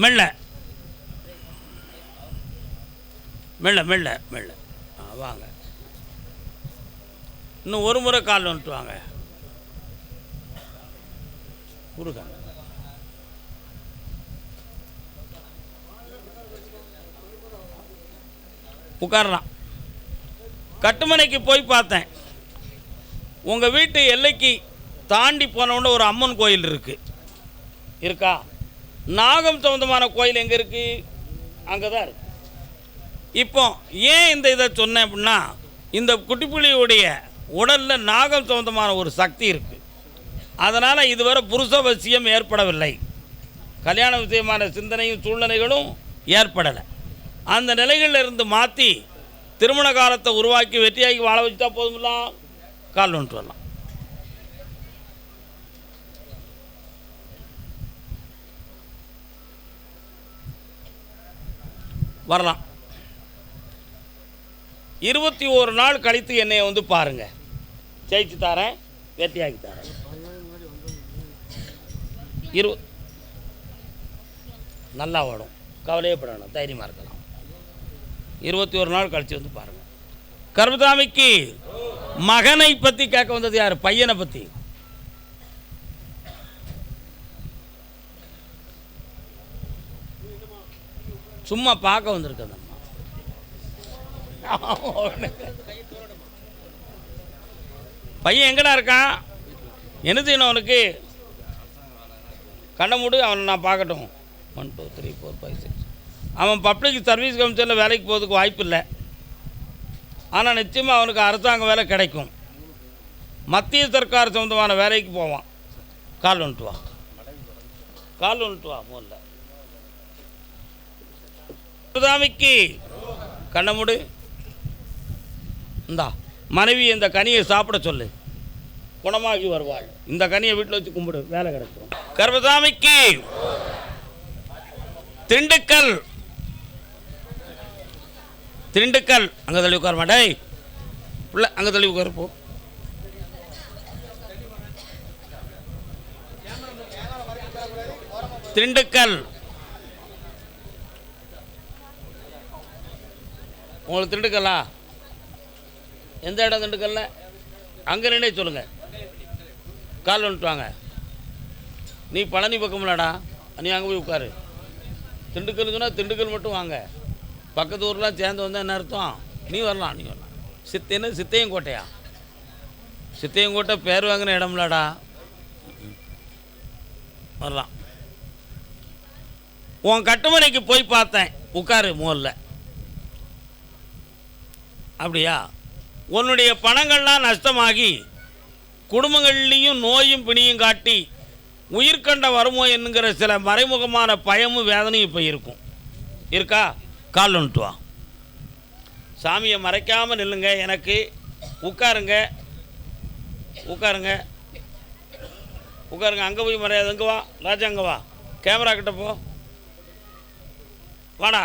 மெல்ல மெல்ல மெல்ல மெல்ல வாங்க. இன்னும் ஒரு முறை கால் வந்துட்டு வாங்க. கொடுங்க. உட்காரலாம். கட்டுமனைக்கு போய் பார்த்தேன். உங்கள் வீட்டு எல்லைக்கு தாண்டி போனவுடனே ஒரு அம்மன் கோயில் இருக்கா? நாகம் சம்பந்தமான கோயில் எங்கே இருக்குது? அங்கே தான் இருக்கு. இப்போ ஏன் இந்த இதை சொன்னேன் அப்படின்னா, இந்த குட்டிப்புலியுடைய உடலில் நாகம் சம்பந்தமான ஒரு சக்தி இருக்குது. அதனால் இதுவரை புருஷவசியம் ஏற்படவில்லை. கல்யாண விஷயமான சிந்தனையும் சூழ்நிலைகளும் ஏற்படலை. அந்த நிலைகளில் இருந்து மாற்றி திருமண காலத்தை உருவாக்கி வெற்றியாகி வாழ வச்சுட்டா போதுமில்லாம். கால் வந்துட்டு வரலாம். வரலாம். 21 நாள் கழித்து என்னை வந்து பாருங்கள். ஜெயிச்சு தரேன், வெற்றியாக்கி தரேன். நல்லா ஓடும், கவலையே படணும், தைரியமாக இருக்கலாம். 21 நாள் கழித்து வந்து பாருங்கள். கர்மசாமிக்கு மகனை பற்றி கேட்க வந்தது யார்? பையனை பற்றி. சும்மா பார்க்க வந்திருக்க பையன் எங்கடா இருக்கான்? என்ன செய்யணும் அவனுக்கு? கண்ணை மூடு, அவனை நான் பார்க்கட்டும். 1 2 3 4 5 6. அவன் பப்ளிக் சர்வீஸ் கமிஷனில் வேலைக்கு போகிறதுக்கு வாய்ப்பு இல்லை. ஆனால் நிச்சயமாக அவனுக்கு அரசாங்க வேலை கிடைக்கும். மத்திய சர்க்கார் சம்பந்தமான வேலைக்கு போவான். கால் வந்துட்டு வா, கால் வந்துட்டு வா. முதல்ல சாமிக்கு கண்ணை மூடு. இந்தா மனைவி இந்த கனியை சாப்பிட சொல்லு, குணமாகி வருவாள். இந்த கனியை வீட்டில் வச்சு கும்பிடு, வேலை கிடைக்கும். கர்மசாமிக்கு திண்டுக்கல் அங்கே தள்ளி உட்கார மாட்டே பிள்ளை, அங்கே தள்ளி உட்காருப்போ. திண்டுக்கல் உங்களுக்கு திண்டுக்கல்லா? எந்த இடம் திண்டுக்கல்ல? அங்கே நினைவு சொல்லுங்கள். கால் வந்துட்டு வாங்க. நீ பழனி பக்கம்லடா, நீ அங்கே போய் உட்காரு. திண்டுக்கல் சொன்னால் திண்டுக்கல் மட்டும் வாங்க. பக்கத்து ஊர்லாம் சேர்ந்து வந்தால் என்ன அர்த்தம்? நீ வரலாம். சித்தையங்கோட்டையா? சித்தையங்கோட்டை பேர் வாங்கின இடம்லடா, வரலாம். உன் கட்டுமனைக்கு போய் பார்த்தேன், உட்காரு முதல்ல. அப்படியா? உன்னுடைய பணங்கள்லாம் நஷ்டமாகி குடும்பங்கள்லேயும் நோயும் பிணியும் காட்டி உயிர்கண்ட வருமோ என்கிற சில மறைமுகமான பயமும் வேதனையும் இப்போ இருக்கா? கால் வந்துட்டு வா. சாமியை மறைக்காமல் நில்லுங்க. எனக்கு உட்காருங்க. அங்கே போய் மறையாது. அங்கே வா ராஜா, அங்கே வா. கேமரா கிட்ட போ, வாடா.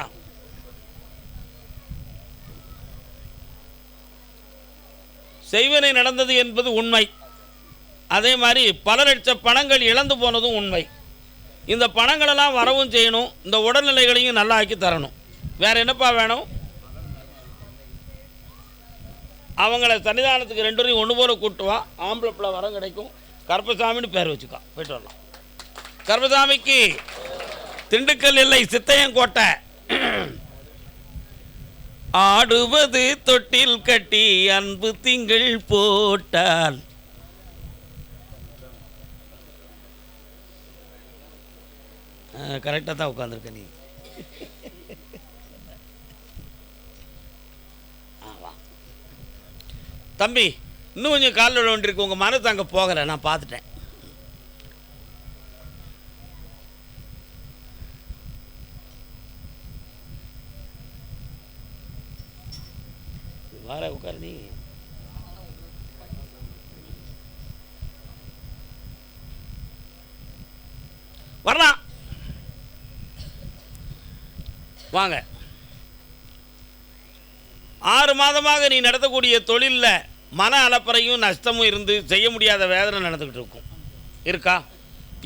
செய்வனை நடந்தது என்பது உண்மை. அதே மாதிரி பல லட்ச பணங்கள் இழந்து போனதும் உண்மை. இந்த பணங்களெல்லாம் வரவும் செய்யணும், இந்த உடல்நிலைகளையும் நல்லா ஆக்கி தரணும். வேறு என்னப்பா வேணும்? அவங்கள சன்னிதானத்துக்கு 2 ஒன்று போல கூட்டு வா. ஆம்பளை பிள்ளை வரம் கிடைக்கும். கருப்பசாமின்னு பேர் வச்சுக்கா, போய்ட்டு வரலாம். கருப்பசாமிக்கு திண்டுக்கல் இல்லை, சித்தையங்கோட்டை. ஆடுவது தொட்டில் கட்டி அன்பு திங்கள் போட்டால் கரெக்டாக தான் உட்காந்துருக்க நீ. தம்பி, இன்னும் கொஞ்சம் காலில் விட வேண்டியிருக்கு. உங்கள் மனசு அங்கே போகலை, நான் பார்த்துட்டேன். வார உட்கார். நீ வரலாம், வாங்க. 6 மாதமாக நீ நடத்தக்கூடிய தொழிலில் மன அலப்பறையும் நஷ்டமும் இருந்து செய்ய முடியாத வேதனை நடந்துக்கிட்டு இருக்கா?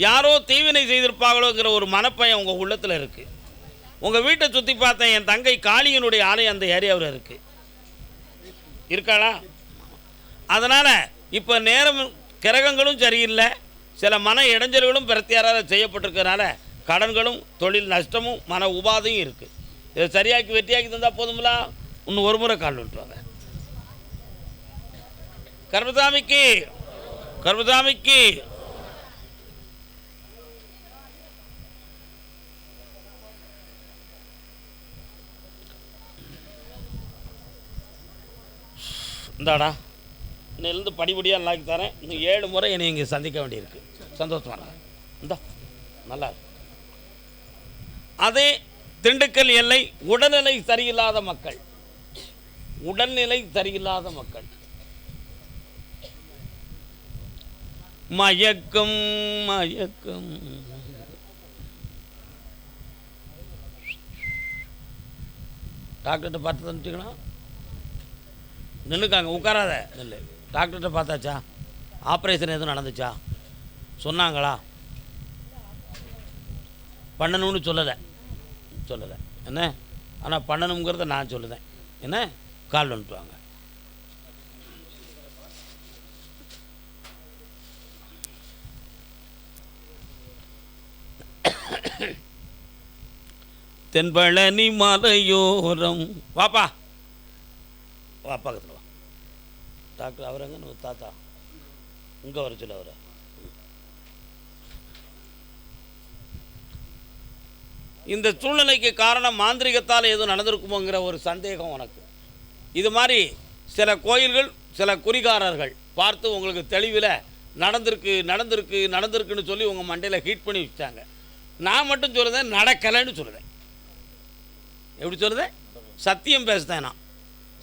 யாரோ தீவினை செய்திருப்பாங்களோங்கிற ஒரு மனப்பயம் உங்கள் உள்ளத்தில் இருக்குது. உங்கள் வீட்டை சுற்றி பார்த்தேன், என் தங்கை காளியனுடைய ஆலயம் அந்த ஏரியாவில் இருக்குது. இருக்காளா? அதனால் இப்போ நேரம் கிரகங்களும் சரியில்லை, சில மன இடைஞ்சல்களும் பிரத்தியாராக செய்யப்பட்டிருக்கிறதுனால கடன்களும் தொழில் நஷ்டமும் மன உபாதையும் இருக்குது. இதை சரியாக்கி வெற்றியாக்கி தந்தால் போதுங்களா? இன்னும் ஒரு முறை கால் விட்டுருவாங்க. கர்மசாமிக்கு கர்மசாமிக்கு இந்தாடா, இன்னிலிருந்து படிப்படியாக நல்லாக்கி தரேன். இன்னும் 7 முறை என்னை இங்கே சந்திக்க வேண்டியிருக்கு. சந்தோஷமாக இந்தா நல்லா இருக்கு. அதே திண்டுக்கல் எல்லை உடல்நிலை சரியில்லாத மக்கள், உடல்நிலை சரியில்லாத மக்கள், மயக்கம் மயக்கம் டாக்டர்கிட்ட பார்த்து தந்துட்டீங்களா? நின்றுக்காங்க, உட்காராத நில்லு. டாக்டர்கிட்ட பார்த்தாச்சா? ஆப்ரேஷன் எதுவும் நடந்துச்சா? சொன்னாங்களா? பண்ணணும்னு சொல்லலை என்ன, ஆனால் பண்ணணுங்கிறத நான் சொல்லுதேன் என்ன. கால் வந்துட்டு வாங்க. தென்பழனி மலையோரம் வாப்பா, வா பக்கத்தில் வா. டாக்டர் அவரங்க நம்ம தாத்தா இங்கே வர சொல்ல அவரை. இந்த சூழ்நிலைக்கு காரணம் மாந்திரிகத்தால் எதுவும் நடந்திருக்குமோங்கிற ஒரு சந்தேகம் உனக்கு. இது மாதிரி சில கோயில்கள் சில குறிகாரர்கள் பார்த்து உங்களுக்கு தெளிவில் நடந்திருக்குன்னு சொல்லி உங்கள் மண்டையில் ஹீட் பண்ணி வச்சாங்க. நான் மட்டும் சொல்லுதேன் நடக்கலைன்னு சொல்லுதேன். எப்படி சொல்லுதேன்? சத்தியம் பேசுதேன். நான்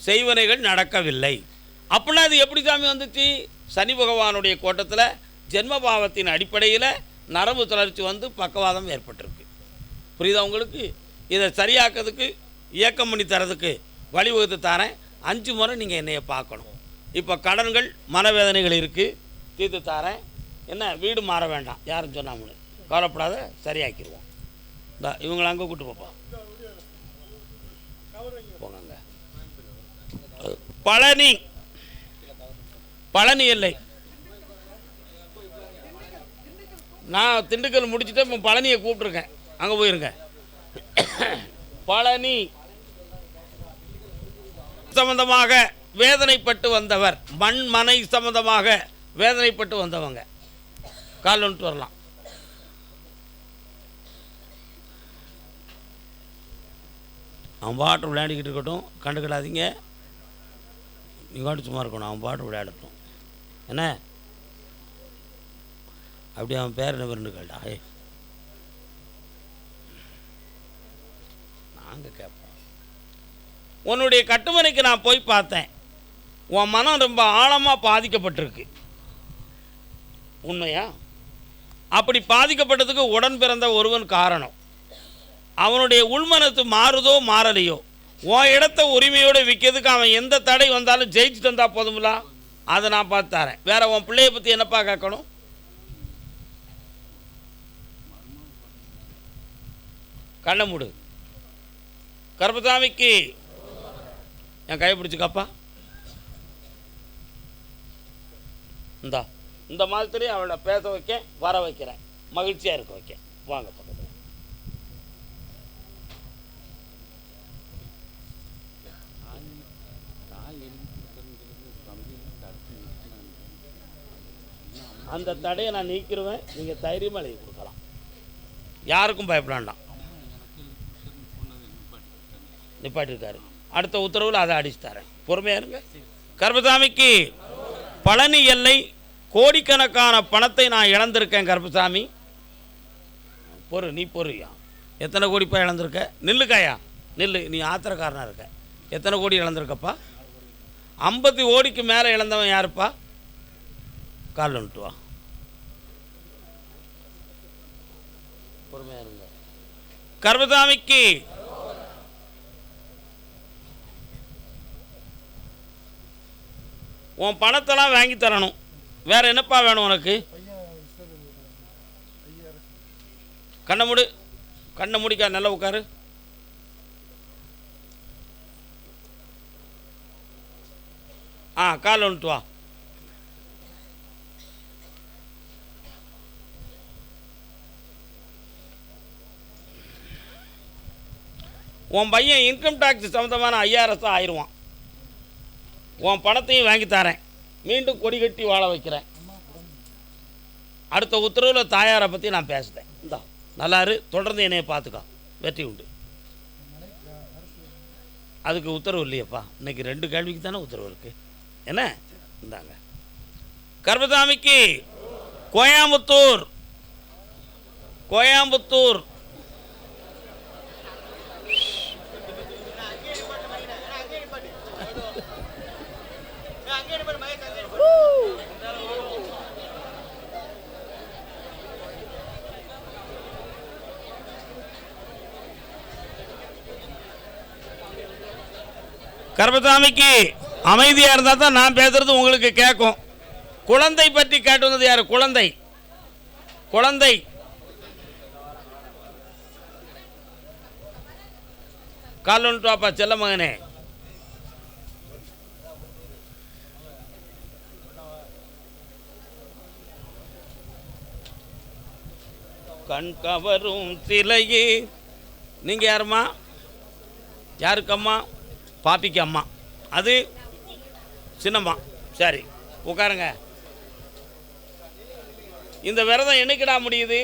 செய்வனைகள் நடக்கவில்லை அப்படின்னா அது எப்படி சாமி வந்துச்சு? சனி பகவானுடைய கோட்டத்தில் ஜென்மபாவத்தின் அடிப்படையில் நரம்பு தளர்ச்சி வந்து பக்கவாதம் ஏற்பட்டிருக்கு. புரியுதா உங்களுக்கு? இதை சரியாக்கிறதுக்கு இயக்கம் பண்ணி தரதுக்கு வழிவகுத்து தரேன். 5 முறை நீங்கள் என்னையை பார்க்கணும். இப்போ கடன்கள் மனவேதனைகள் இருக்குது, தீர்த்து தரேன். என்ன வீடு மாற வேண்டாம், யாரும் சொன்னாமனு கவலைப்படாத, சரியாக்கிடுவோம். இந்த இவங்களை அங்கே கூப்பிட்டு போப்பா போங்க. பழனி எல்லை நான் திண்டுக்கல் முடிச்சுட்டு இப்போ பழனியை கூப்பிட்ருக்கேன், அங்கே போயிருங்க. பழனி சம்பந்தமாக வேதனைப்பட்டு வந்தவர், மனை சம்பந்தமாக வேதனைப்பட்டு வந்தவங்க கால் வந்துட்டு வரலாம். அவன் பாட்டு விளையாடிக்கிட்டு இருக்கட்டும், கண்டுக்கிடாதீங்க. நீங்கள் பாட்டு சும்மா இருக்கணும், அவன் பாட்டு விளையாடட்டும் என்ன. அப்படி அவன் பேர் என்ன பேருன்னு கேட்டா நாங்கள் கேட்போம். உன்னுடைய கட்டுமனைக்கு நான் போய் பார்த்தேன். உன் மனம் ரொம்ப ஆழமாக பாதிக்கப்பட்டிருக்கு. உண்மையா? அப்படி பாதிக்கப்பட்டதுக்கு உடன் பிறந்த ஒருவன் காரணம். அவனுடைய உள்மனத்து மாறுதோ மாறலையோ, உன் இடத்த உரிமையோடு விற்கிறதுக்கு அவன் எந்த தடை வந்தாலும் ஜெயிச்சுட்டு வந்தால் போதும்ல, அதை நான் பார்த்து தரேன். வேற உன் பிள்ளையை பற்றி என்னப்பா கேட்கணும்? கண்ணை மூடு. கர்மசாமிக்கு என் கையை பிடிச்சிக்கப்பா. இந்த மாதிரி அவளை பேச வைக்க வர வைக்கிறேன், மகிழ்ச்சியாக இருக்க வைக்க. வாங்க பக்கத்தில். அந்த தடையை நான் நீக்கிடுவேன். நீங்கள் தைரியமாக எழுதி கொடுக்கலாம், யாருக்கும் பயப்படாண்டாம். நிப்பாட்டிருக்காரு, அடுத்த உத்தரவில் அதை அடிச்சு தரேன், பொறுமையாக இருங்க. கர்மசாமிக்கு பழனி எல்லை கோடிக்கணக்கான பணத்தை நான் இழந்திருக்கேன். கர்மசாமி நீ பொறுயா, எத்தனை கோடிப்பா இழந்திருக்க? நில்லுக்காயா நில்லு, நீ ஆத்திரக்காரனாக இருக்க. எத்தனை கோடி இழந்திருக்கப்பா? 50 கோடிக்கு மேலே இழந்தவன் யாருப்பா? கால் வந்துட்டு வா, பொறுமையாக இருங்க. கர்மசாமிக்கு உன் பணத்தெல்லாம் வாங்கி தரணும். வேறு என்னப்பா வேணும் உனக்கு? கண்ணை மூடு, கண்ணை முடிக்கா, நல்லா உட்காரு. கால் வந்துட்டு வா. உன் பையன் இன்கம் டேக்ஸ் சம்மந்தமான IRS ஆயிடுவான். உன் பணத்தையும் வாங்கி தரேன், மீண்டும் கொடி கட்டி வாழ வைக்கிறேன். அடுத்த உத்தரவில் தாயாரை பற்றி நான் பேசுகிறேன். இந்தா நல்லாரு, தொடர்ந்து என்னையை பார்த்துக்கா, வெற்றி உண்டு. அதுக்கு உத்தரவு இல்லையப்பா, இன்றைக்கி 2 கேள்விக்கு தானே உத்தரவு இருக்குது. என்ன இந்தாங்க. கர்பசாமிக்கு கோயம்புத்தூர் கர்பசாமிக்கு அமைதியாக இருந்தால் தான் நான் பேசுறது உங்களுக்கு கேட்கும். குழந்தை பற்றி கேட்டு வந்தது யார்? குழந்தை கால் ஒன்று வாப்பா செல்ல மகனே. கண் கவரும் சிலையே. நீங்கள் யாரும்மா? யாருக்கு அம்மா? பாப்பிக்கு அம்மா. அது சின்னம்மா. சரி உட்காருங்க. இந்த விரதம் என்னைக்கிடா முடியுது?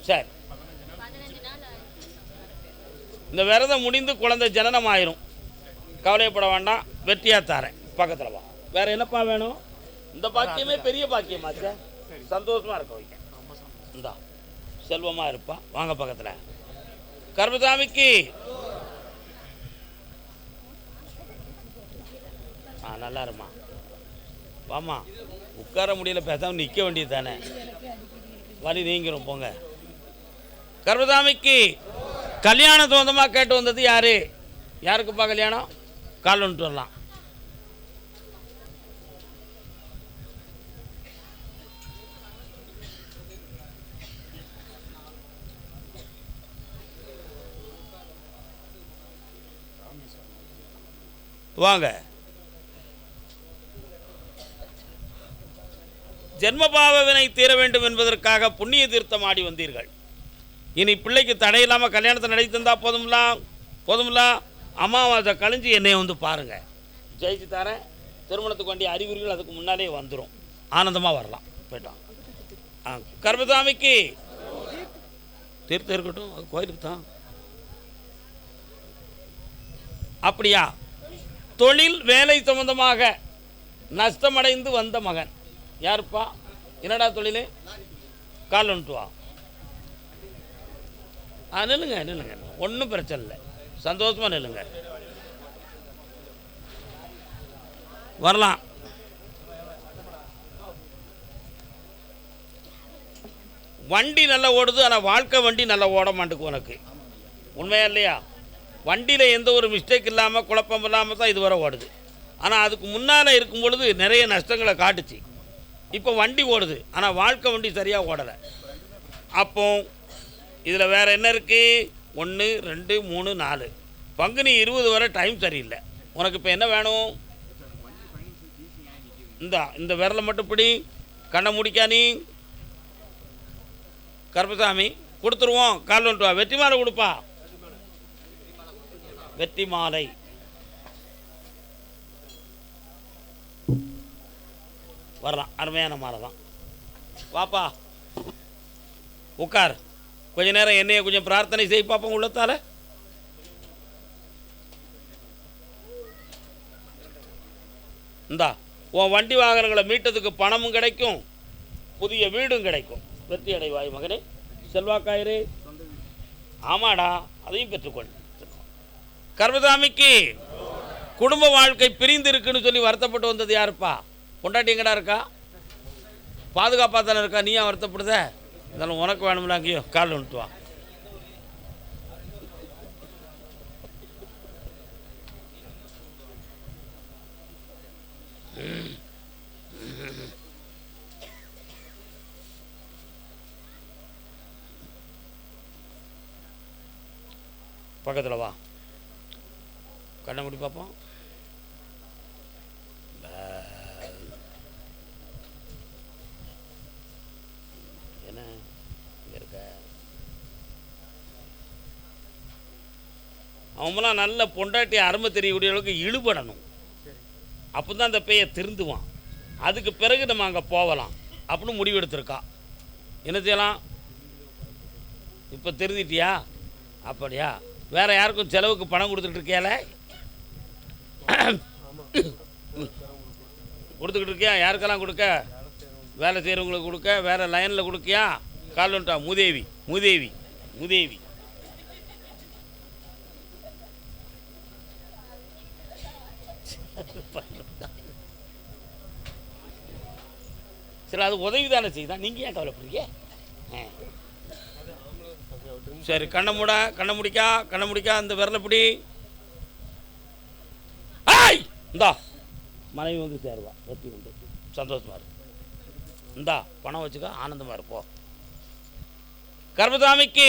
சரி, இந்த விரதம் முடிந்து குழந்தை ஜனனம் ஆயிரும். கவலைப்பட வேண்டாம், வெற்றியாக தரேன். பக்கத்தில் வா. வேற என்னப்பா வேணும்? இந்த பாக்கியமே பெரிய பாக்கியமாச்சே, சந்தோஷமாக இருக்க வைக்க. இந்தா செல்வமாக இருப்பா. வாங்க பக்கத்தில். கர்பசாமிக்கு நல்லா இருமா. வாமா, உட்கார முடியல, பேசாமல் நிற்க வேண்டியது தானே, வலி நீங்கிறோம். போங்க. கர்பசாமிக்கு கல்யாணம் சொந்தமாக கேட்டு வந்தது யாரு? யாருக்குப்பா கல்யாணம்? கால் வந்துட்டு வரலாம். வாங்க. ஜென்மபாவ வினை தீர வேண்டும் என்பதற்காக புண்ணிய தீர்த்தம் ஆடி வந்தீர்கள். இனி பிள்ளைக்கு தடையில்லாமல் கல்யாணத்தை நடத்தி தந்தால் போதும்ல. அமாவாசை கழிஞ்சு என்னை வந்து பாருங்கள், ஜெயிச்சு தரேன். திருமணத்துக்கு வேண்டிய அறிகுறிகள் அதுக்கு முன்னாலே வந்துடும். ஆனந்தமாக வரலாம். போயிட்டோம். கர்பசாமிக்கு தீர்த்தம் இருக்கட்டும், அது கோயிலுக்கு தான். அப்படியா? தொழில் வேலை சம்பந்தமாக நஷ்டமடைந்து வந்த மகன் யாருப்பா? என்னடா தொழில்? கால் வந்துட்டு வா. நில்லுங்க, ஒன்றும் பிரச்சனை இல்லை, சந்தோஷமாக நில்லுங்க. வரலாம். வண்டி நல்லா ஓடுது, ஆனால் வாழ்க்கை வண்டி நல்லா ஓட மாட்டேங்குது உனக்கு. உண்மையா இல்லையா? வண்டியில் எந்த ஒரு மிஸ்டேக் இல்லாமல், குழப்பம் இல்லாமல் தான் இதுவரை ஓடுது. ஆனால் அதுக்கு முன்னால் இருக்கும் பொழுது நிறைய நஷ்டங்களை காட்டுச்சு. இப்போ வண்டி ஓடுது, ஆனால் வாழ்க்கை வண்டி சரியாக ஓடலை. அப்போ இதில் வேறு என்ன இருக்குது? 1 2 3 4 பங்குனி 20 வரை டைம் சரியில்லை. உனக்கு இப்போ என்ன வேணும்? இந்த விரலை மட்டும் பிடி, கண்ணை முடிக்கா. நீ கர்பசாமி கொடுத்துருவோம். கால் வந்துட்டு வா. வெற்றி மாலை கொடுப்பா. வெற்றி மாலை. வரலாம், அருமையான மாலை தான். வாப்பா உட்கார். கொஞ்ச நேரம் என்னைய கொஞ்சம் பிரார்த்தனை செய் பார்ப்போம் உள்ளத்தால. இந்தா உன் வண்டி வாகனங்களை மீட்டதுக்கு பணமும் கிடைக்கும், புதிய வீடும் கிடைக்கும். வெற்றி அடைவாய் மகனே, செல்வாக்காயிரு. ஆமாடா, அதையும் பெற்றுக்கொள். கர்பசாமிக்கு குடும்ப வாழ்க்கை பிரிந்து இருக்குன்னு சொல்லி வருத்தப்பட்டு வந்தது யாருப்பா? பொண்டாட்டி எங்கடா இருக்கா? பாதுகாப்பாக தானே இருக்கா? நீ ஏன் வருத்தப்படுத? இதெல்லாம் உனக்கு வேணும்ல. அங்கேயோ கால் வந்துட்டு வா. பக்கத்தில் வா, கண்ணை மூடி பார்ப்போம். என்ன இங்கே இருக்க? அவங்களாம் நல்ல பொண்டாட்டி அருமை தெரியக்கூடிய அளவுக்கு இழுபடணும். அப்போ தான் அந்த பேயை திருந்துவான். அதுக்கு பிறகு நம்ம அங்கே போகலாம் அப்படின்னு முடிவெடுத்திருக்கா. என்ன செய்யலாம்? இப்போ திருந்திட்டியா? அப்படியா? வேறு யாருக்கும் செலவுக்கு பணம் கொடுத்துட்டு இருக்கியால? கொடுத்துக்கிட்டு இருக்கியா? யாருக்கெல்லாம் கொடுக்க? வேலை செய்கிறவங்களுக்கு கொடுக்க, வேறு லைனில் கொடுக்கியா? கால்வன்ட்டா மூதேவி மூதேவி மூதேவி. சரி, அது உதவி தானே செய்தான். நீங்கள் ஏன் கவலைப்படுறீங்க? சரி, கண்ணை முடிக்கா அந்த விரலை பிடி. ஆய் இந்தா மனைவி வந்து சேருவா, வெற்றி உண்டு, சந்தோஷமா இருக்கு. இந்தா பணம் வச்சுக்க, ஆனந்தமாக இருப்போம். கர்மசாமிக்கு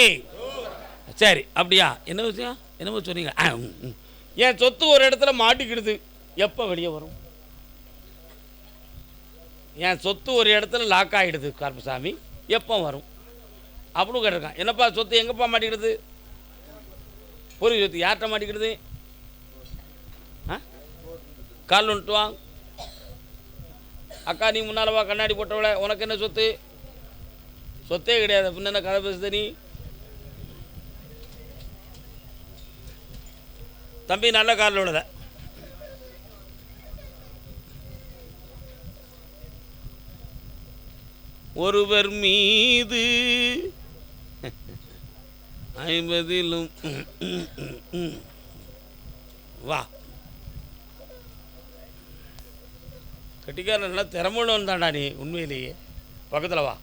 சரி. அப்படியா? என்ன விஷயம்? என்னமோ சொன்னீங்க. என் சொத்து ஒரு இடத்துல மாட்டிக்கிடுது, எப்போ வெளியே வரும்? என் சொத்து ஒரு இடத்துல லாக் ஆகிடுது கருப்பசாமி, எப்போ வரும் அப்படின்னு கேட்டிருக்கான். என்னப்பா சொத்து எங்கப்பா மாட்டிக்கிடுது? பொறி சொத்து யார்கிட்ட மாட்டிக்கிடுது? கால் வந்துட்டு வா அக்கா, நீ முன்னால் வா, கண்ணாடி போட்டவள, உனக்கு என்ன சொத்து? சொத்தே கிடையாது. அப்படின்னு என்ன கதை பேசுத நீ? தம்பி நல்ல காலில் விழுத. ஒருவர் மீது 50லும் வா. கட்டிக்காரன் நல்லா திறமைன்னு தாண்டா நீ, உண்மையிலேயே. பக்கத்தில் வா.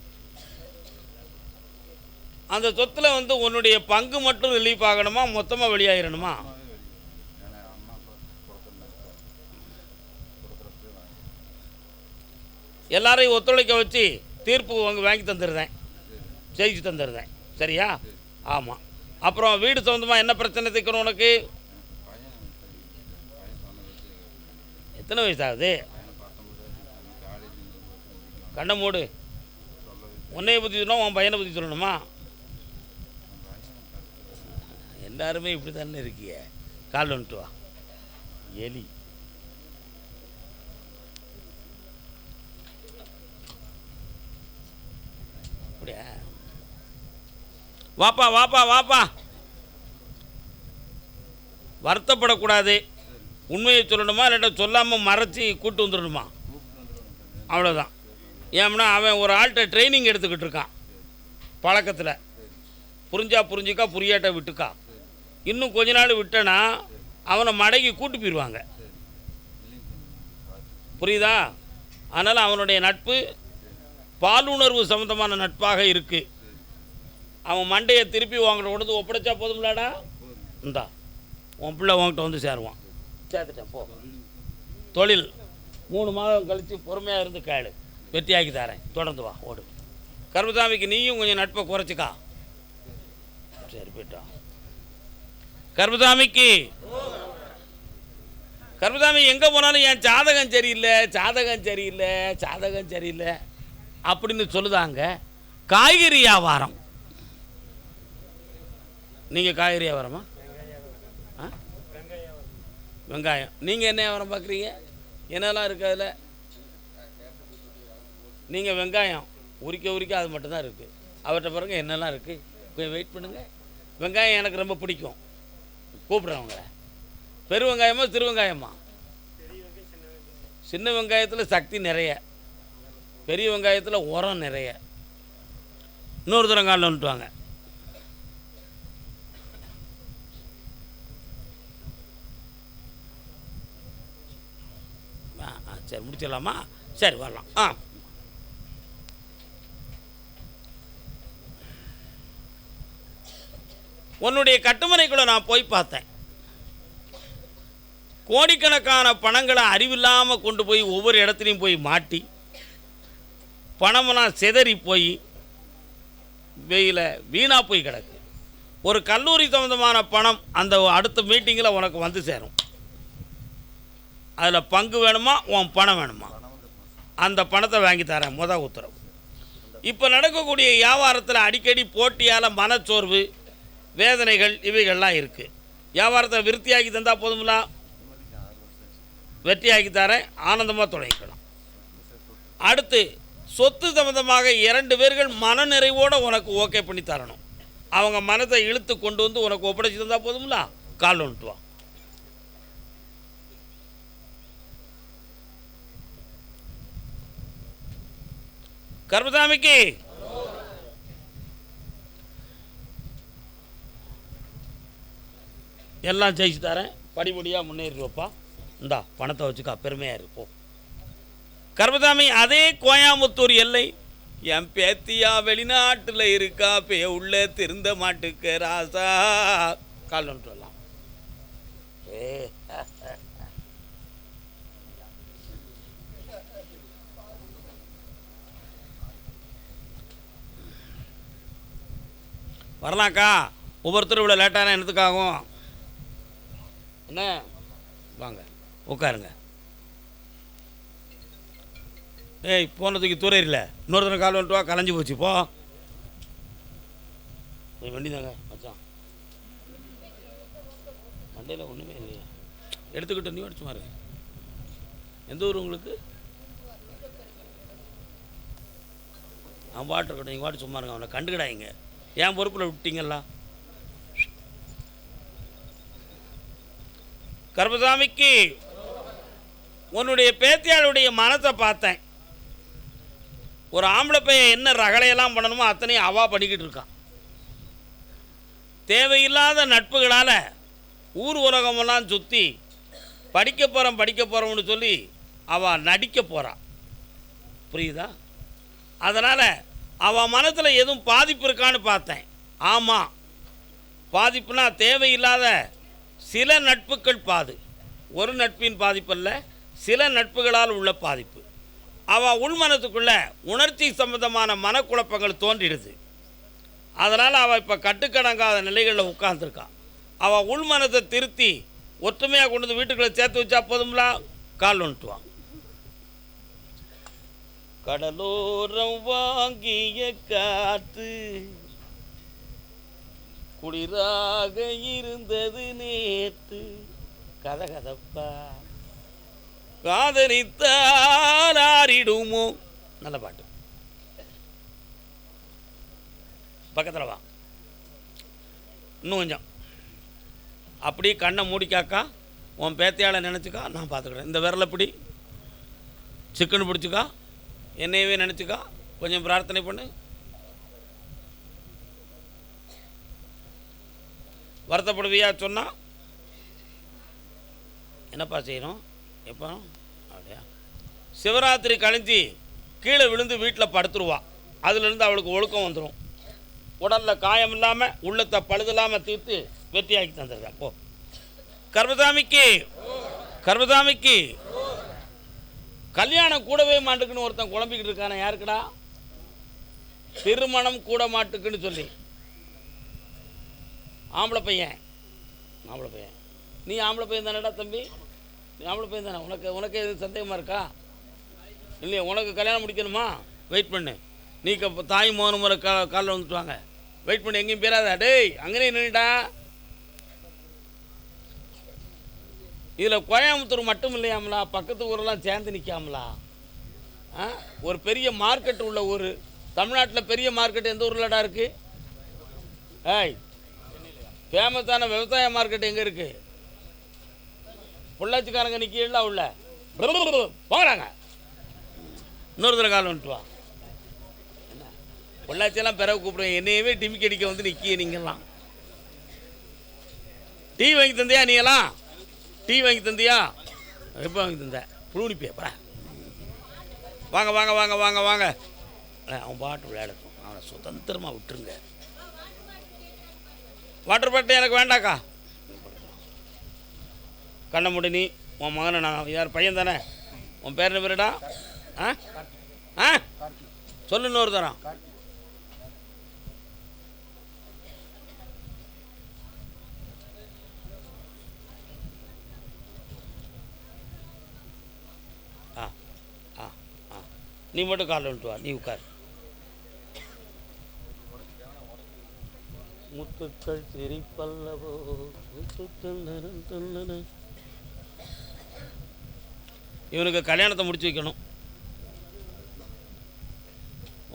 அந்த சொத்தில் வந்து உன்னுடைய பங்கு மட்டும் ரிலீஃப் ஆகணுமா, மொத்தமாக வெளியாகிடணுமா? எல்லாரையும் ஒத்துழைக்க வச்சு தீர்ப்பு வாங்கி தந்துடுறேன், ஜெயிச்சு தந்துடுறேன். சரியா? ஆமாம். அப்புறம் வீடு சம்மந்தமாக என்ன பிரச்சனை தீர்க்கணும் உனக்கு? எத்தனை வயசாகுது? கண்ணை மூடு. உன்னைய பற்றி சொல்லணும், உன் பையனை பற்றி சொல்லணுமா? எல்லாருமே இப்படி தானே இருக்கிய. கால் வந்துட்டு வா எலி. அப்படியா? வாப்பா வாப்பா வாப்பா. வருத்தப்படக்கூடாது. உண்மையை சொல்லணுமா, இல்லாட்ட சொல்லாமல் மறைச்சி கூட்டு வந்துடணுமா? அவ்வளோதான். ஏன்னா அவன் ஒரு ஆள்கிட்ட ட்ரைனிங் எடுத்துக்கிட்டு இருக்கான் பழக்கத்தில். புரிஞ்சிக்கா, புரியாட்ட விட்டுக்கா. இன்னும் கொஞ்ச நாள் விட்டனா அவனை மடக்கி கூட்டு போயிடுவாங்க. புரியுதா? அதனால் அவனுடைய நட்பு பாலுணர்வு சம்மந்தமான நட்பாக இருக்குது. அவன் மண்டையை திருப்பி வாங்கிட்ட கொண்டு ஒப்படைச்சா போதும்லாடா. இந்தா உன் பிள்ளை உங்ககிட்ட வந்து சேருவான். சேர்த்துட்டேன் போ. தொழில் 3 மாதம் கழித்து பொறுமையாக இருந்து கேளு, வெற்றியாக்கி தரேன். தொடர்ந்து வா, ஓடு. கருப்பசாமிக்கு நீயும் கொஞ்சம் நட்பை குறைச்சிக்கா. சரி போயிட்டோம். கருப்பசாமிக்கு கருப்பசாமி எங்கே போனாலும் என் ஜாதகம் சரியில்லை அப்படின்னு சொல்லுதாங்க. காய்கறி வியாபாரம். நீங்கள் காய்கறி வியாபாரமா? வெங்காயம். நீங்கள் என்ன வியாபாரம் பார்க்குறீங்க? என்னெல்லாம் இருக்குது அதில்? நீங்கள் வெங்காயம் உரிக்க அது மட்டும்தான் இருக்குது. அவர்கிட்ட பாருங்க என்னெல்லாம் இருக்குது. கொஞ்சம் வெயிட் பண்ணுங்கள். வெங்காயம் எனக்கு ரொம்ப பிடிக்கும். கூப்பிட்றவங்கள. பெரு வெங்காயமா சிறு வெங்காயமா? சின்ன வெங்காயத்தில் சக்தி நிறைய, பெரிய வெங்காயத்தில் உரம் நிறைய. இன்னொரு தரம் காலில் வந்துட்டுவாங்க. சரி முடிச்சிடலாமா? சரி வரலாம். உன்னுடைய கட்டுமனைக்குள்ள நான் போய் பார்த்தேன். கோடிக்கணக்கான பணங்களை அறிவில்லாமல் கொண்டு போய் ஒவ்வொரு இடத்துலையும் போய் மாட்டி பணமெல்லாம் சிதறி போய் வெயில வீணாக போய் கிடக்கு. ஒரு கல்லூரி சம்மந்தமான பணம் அந்த அடுத்த மீட்டிங்கில் உனக்கு வந்து சேரும். அதில் பங்கு வேணுமா, உன் பணம் வேணுமா, அந்த பணத்தை வாங்கி தரேன், உத்தரவு. இப்போ நடக்கக்கூடிய வியாபாரத்தில் அடிக்கடி போட்டியால் மனச்சோர்வு, வேதனைகள் இவைகள்லாம் இருக்குது. வியாபாரத்தை விருத்தியாக்கி தந்தால் போதுங்களா? வெற்றியாக்கி தரேன், ஆனந்தமாக தொடங்கிக்கலாம். அடுத்து சொத்து சம்பந்தமாக 2 பேர்கள் மனநிறைவோடு உனக்கு ஓகே பண்ணி தரணும். அவங்க மனத்தை இழுத்து கொண்டு வந்து உனக்கு ஒப்படைச்சி தந்தால் போதுங்களா? கால் வந்துட்டு வா. கர்மசாமிக்கு எல்லாம் ஜெயிச்சு தரேன், படிப்படியாக முன்னேறிடுவப்பா. இந்தா பணத்தை வச்சுக்கா, பெருமையாக இருப்போம். கர்மசாமி, அதே கோயம்புத்தூர் எல்லை. என் பேத்தியா வெளிநாட்டில் இருக்கா, உள்ள திருந்த மாட்டுக்கு ராசா. கால் வந்துட்டு வரலாம். வரலாம்க்கா. ஒவ்வொருத்தரும் இவ்வளோ லேட்டான என்னத்துக்காகும்? என்ன வாங்க உட்காருங்க. ஏய், போனதுக்கு தூரையில் இன்னொரு தடவை கால் வந்துட்டு வா. கலைஞ்சி போச்சு போ. வண்டி தாங்க மச்சான், வண்டியில் ஒன்றுமே இல்லையா? எடுத்துக்கிட்டு நீ அடிச்சு மாறு. எந்த ஊர் உங்களுக்கு? அவன் பாட்டு இருக்கட்டும், நீங்கள் பாட்டு சும்மா இருங்க. அவனை கண்டுக்கிடாங்க. ஏன் பொறுப்பில் விட்டீங்களா? கர்மசாமிக்கு உன்னுடைய பேத்தியாளுடைய மனத்தை பார்த்தேன். ஒரு ஆம்பளை பையன் என்ன ரகலையெல்லாம் பண்ணணுமோ அத்தனையும் அவா பண்ணிக்கிட்டு இருக்கான். தேவையில்லாத நட்புகளால் ஊர் உலகமெல்லாம் சுற்றி படிக்க போகிறோம்னு சொல்லி அவள் நடிக்க போகிறான். புரியுதா? அதனால் அவள் மனத்தில் எதுவும் பாதிப்பு இருக்கான்னு பார்த்தேன். ஆமாம், பாதிப்புனா தேவையில்லாத சில நட்புகள் பாது. ஒரு நட்பின் பாதிப்பு அல்ல, சில நட்புகளால் உள்ள பாதிப்பு. அவள் உள்மனத்துக்குள்ள உணர்ச்சி சம்பந்தமான மனக்குழப்பங்கள் தோன்றிடுது. அதனால் அவள் இப்போ கட்டுக்கடங்காத நிலைகளில் உட்கார்ந்துருக்கான். அவள் உள்மனத்தை திருத்தி ஒற்றுமையாக கொண்டு வந்து வீட்டுக்குள்ளே சேர்த்து வச்சா போதும்லா. கால் வந்துட்டுவான். கடலோரம் வாங்கிய காற்று குளிராக இருந்தது நேற்று, கதகதப்பா காதலித்தால் ஆறிடுமோ. நல்ல பாட்டு. பக்கத்தில் வா, இன்னும் கொஞ்சம். அப்படி கண்ணை மூடிக்காக்கா. உன் பேத்தையாளை நினச்சிக்கா, நான் பார்த்துக்கிறேன். இந்த விரலை பிடி, சிக்கன் பிடிச்சிக்கா, என்னையவே நினச்சிக்கா. கொஞ்சம் பிரார்த்தனை பண்ணு. வருத்தப்படுவியா சொன்னால் என்னப்பா செய்யணும்? எப்போ? அப்படியா? சிவராத்திரி கழிஞ்சி கீழே விழுந்து வீட்டில் படுத்துருவா. அதுலேருந்து அவளுக்கு ஒழுக்கம் வந்துடும். உடலில் காயம் இல்லாமல் உள்ளத்தை பழுதில்லாமல் தீர்த்து வெற்றியாக்கி தந்துருக்கா. போ. கர்மசாமிக்கு கல்யாணம் கூடவே மாட்டுக்குன்னு ஒருத்தன் குழம்பிக்கிட்டு இருக்கானே, யாருக்குடா? திருமணம் கூட மாட்டுக்குன்னு சொல்லி. ஆம்பளை பையன். நீ ஆம்பளை பையன் தானேடா தம்பி? நீ ஆம்பளை பையன் தானே? உனக்கு எதுவும் சந்தேகமாக இருக்கா? இல்லையா? உனக்கு கல்யாணம் முடிக்கணுமா? வெயிட் பண்ணு. நீ தாய் மோன முறை காலில் வந்துட்டு வாங்க. வெயிட் பண்ணு, எங்கேயும் பேராதா. டேய், அங்கேயே நின்றுடா. இதில் கோயம்புத்தூர் மட்டும் இல்லையாமலா, பக்கத்து ஊரெல்லாம் சேர்ந்து நிற்காமலா. ஒரு பெரிய மார்க்கெட் உள்ள ஊர். தமிழ்நாட்டில் பெரிய மார்க்கெட் எந்த ஊர்லடா இருக்குது? ஏய், ஃபேமஸான விவசாய மார்க்கெட் எங்கே இருக்குது? பொள்ளாச்சிக்காரங்க நிற்கலாம் உள்ள போகிறாங்க. இன்னொரு தடவை காலம் வந்துட்டு வா. என்ன பொள்ளாச்சியெல்லாம் பிறகு கூப்பிடுவேன். என்னையவே டிமிக்கி அடிக்க வந்து நிற்கிய நீங்கள்லாம். டீ வாங்கி தந்தியா? நீங்களாம் டீ வாங்கி தந்தியா? எப்போ வாங்கி தந்த? புழுனி பேப்பரா? வாங்க வாங்க வாங்க வாங்க வாங்க. அவன் பாட்டு விளையாடட்டும், அவனை சுதந்திரமாக விட்டுருங்க. வாட்டர் பாட்டில் எனக்கு வேண்டாக்கா. கண்ணை மூடி. நீ உன் மகனை நான் யார் பையன் தானே? உன் பேர் என்ன பேருடா? சொல்லு இன்னொரு தரம். ஆ ஆ ஆ நீ மட்டும் காலில் வந்துட்டு வா, நீ உட்கார். முத்துக்கள் சிரிப்பல்லவோ முத்துக்கள். இவனுக்கு கல்யாணத்தை முடிச்சு வைக்கணும்.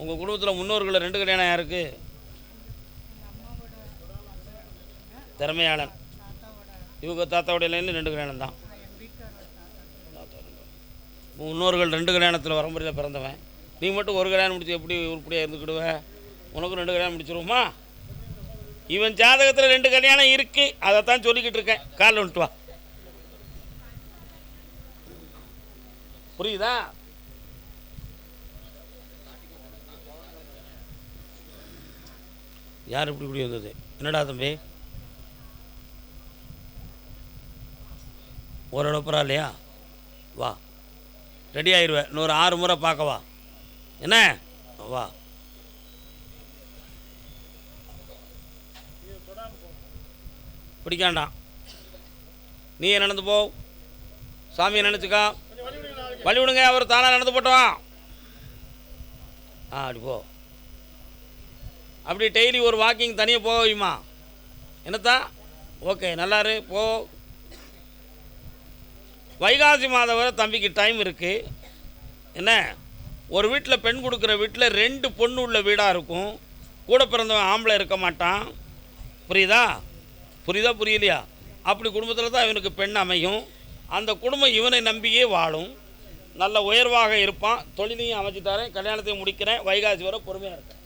உங்கள் குடும்பத்தில் முன்னோர்களில் 2 கல்யாணம் யாருக்கு? திறமையாளன். இவங்க தாத்தாவுடைய லைனில் 2 கல்யாணம் தான். முன்னோர்கள் 2 கல்யாணத்தில் வரம்புறையில் பிறந்தவன். நீ மட்டும் ஒரு கல்யாணம் முடிச்சு எப்படி உருப்படியாக இருந்துக்கிடுவ? உனக்கும் 2 கல்யாணம் முடிச்சிருவோமா? இவன் ஜாதகத்தில் 2 கல்யாணம் இருக்குது, அதைத்தான் சொல்லிக்கிட்டு இருக்கேன். காலில் வந்துட்டு வா. புரியுதா? யார் இப்படி வந்தது? என்னடா தம்பி, ஓரளவு பரவாயில்லையா? வா, ரெடி ஆயிடுவேன். இன்னொரு 6 முறை பார்க்கவா? என்ன வா. பிடிக்காண்டாம், நீ நடந்து போ. சாமியை நினச்சிக்கா, வழி விடுங்க. அவர் தானாக நடந்து போட்டோம். அப்படி போ. அப்படி டெய்லி ஒரு வாக்கிங் தனியாக போக வைமா. என்னத்தான்? ஓகே, நல்லாரு போ. வைகாசி மாதம் வரை தம்பிக்கு டைம் இருக்குது. என்ன, ஒரு வீட்டில் பெண் கொடுக்குற வீட்டில் 2 பொண்ணு உள்ள வீடாக இருக்கும். கூட பிறந்தவன் ஆம்பளை இருக்க மாட்டான். புரியுதா? புரியலையா? அப்படி குடும்பத்தில் தான் இவனுக்கு பெண் அமையும். அந்த குடும்பம் இவனை நம்பியே வாழும். நல்ல உயர்வாக இருப்பான். தொழிலையும் அமைச்சு தரேன், கல்யாணத்தையும் முடிக்கிறேன். வைகாசி வரை பொறுமையாக இருக்கேன்.